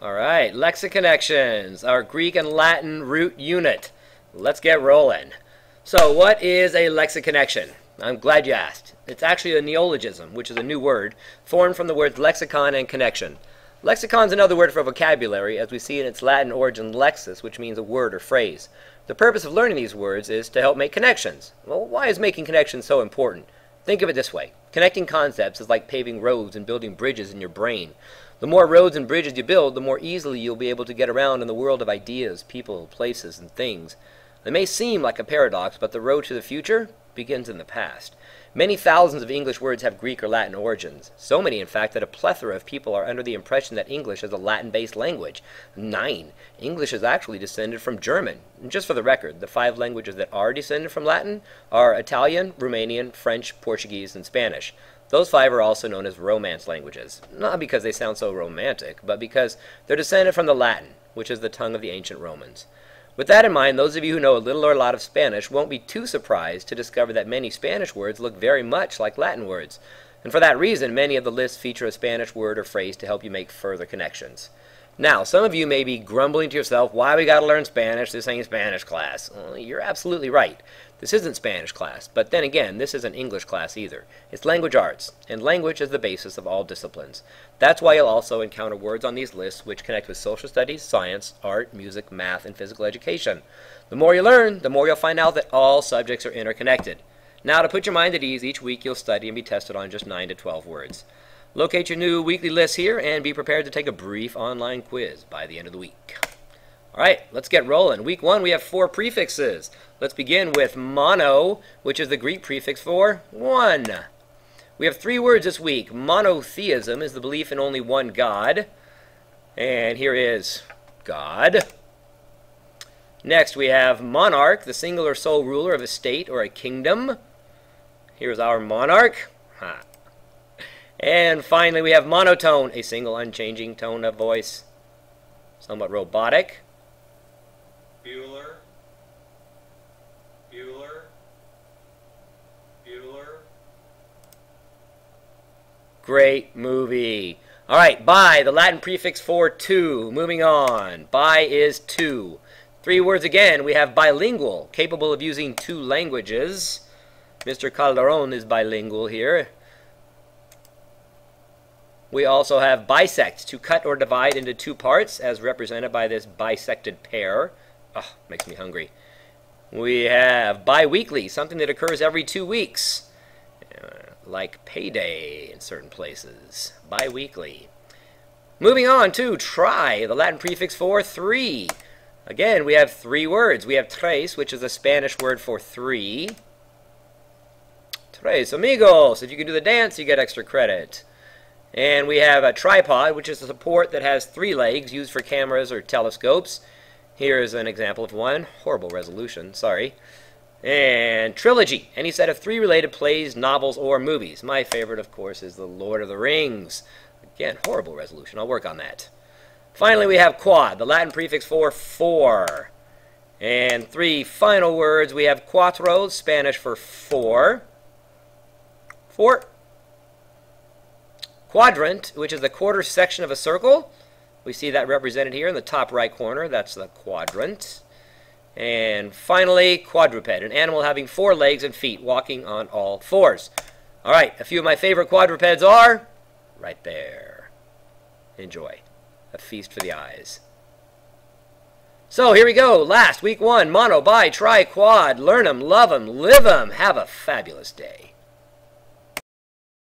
All right, Lexiconnections, our Greek and Latin root unit. Let's get rolling. So what is a lexiconnection? I'm glad you asked. It's actually a neologism, which is a new word, formed from the words lexicon and connection. Lexicon is another word for vocabulary, as we see in its Latin origin lexis, which means a word or phrase. The purpose of learning these words is to help make connections. Well, why is making connections so important? Think of it this way. Connecting concepts is like paving roads and building bridges in your brain. The more roads and bridges you build, the more easily you'll be able to get around in the world of ideas, people, places, and things. It may seem like a paradox, but the road to the future begins in the past. Many thousands of English words have Greek or Latin origins. So many, in fact, that a plethora of people are under the impression that English is a Latin-based language. 9. English is actually descended from German. And just for the record, the 5 languages that are descended from Latin are Italian, Romanian, French, Portuguese, and Spanish. Those 5 are also known as Romance languages, not because they sound so romantic, but because they're descended from the Latin, which is the tongue of the ancient Romans. With that in mind, those of you who know a little or a lot of Spanish won't be too surprised to discover that many Spanish words look very much like Latin words. And for that reason, many of the lists feature a Spanish word or phrase to help you make further connections. Now, some of you may be grumbling to yourself, why we gotta learn Spanish? This ain't Spanish class. Well, you're absolutely right. This isn't Spanish class, but then again, this isn't English class either. It's language arts, and language is the basis of all disciplines. That's why you'll also encounter words on these lists which connect with social studies, science, art, music, math, and physical education. The more you learn, the more you'll find out that all subjects are interconnected. Now, to put your mind at ease, each week you'll study and be tested on just 9 to 12 words. Locate your new weekly list here and be prepared to take a brief online quiz by the end of the week. All right, let's get rolling. Week 1, we have 4 prefixes. Let's begin with mono, which is the Greek prefix for one. We have 3 words this week. Monotheism is the belief in only one God. And here is God. Next, we have monarch, the single or sole ruler of a state or a kingdom. Here's our monarch. Ha. And finally, we have monotone, a single unchanging tone of voice. Somewhat robotic. Bueller. Bueller. Bueller. Great movie. All right, bi, the Latin prefix for two. Moving on. Bi is two. 3 words again. We have bilingual, capable of using 2 languages. Mr. Calderon is bilingual here. We also have bisect, to cut or divide into 2 parts, as represented by this bisected pear. Oh, makes me hungry. We have biweekly, something that occurs every 2 weeks, like payday in certain places. Biweekly. Moving on to tri, the Latin prefix for 3. Again, we have 3 words. We have tres, which is a Spanish word for 3. Tres amigos. If you can do the dance, you get extra credit. And we have a tripod, which is a support that has 3 legs used for cameras or telescopes. Here is an example of one. Horrible resolution, sorry. And trilogy, any set of 3 related plays, novels, or movies. My favorite, of course, is The Lord of the Rings. Again, horrible resolution. I'll work on that. Finally, we have quad, the Latin prefix for 4. And 3 final words. We have cuatro, Spanish for 4. 4. Quadrant, which is the quarter section of a circle. We see that represented here in the top right corner. That's the quadrant. And finally, quadruped, an animal having 4 legs and feet, walking on all 4s. All right, a few of my favorite quadrupeds are right there. Enjoy. A feast for the eyes. So here we go. Last, week 1, mono, bi, tri, quad. Learn them, love them, live them. Have a fabulous day.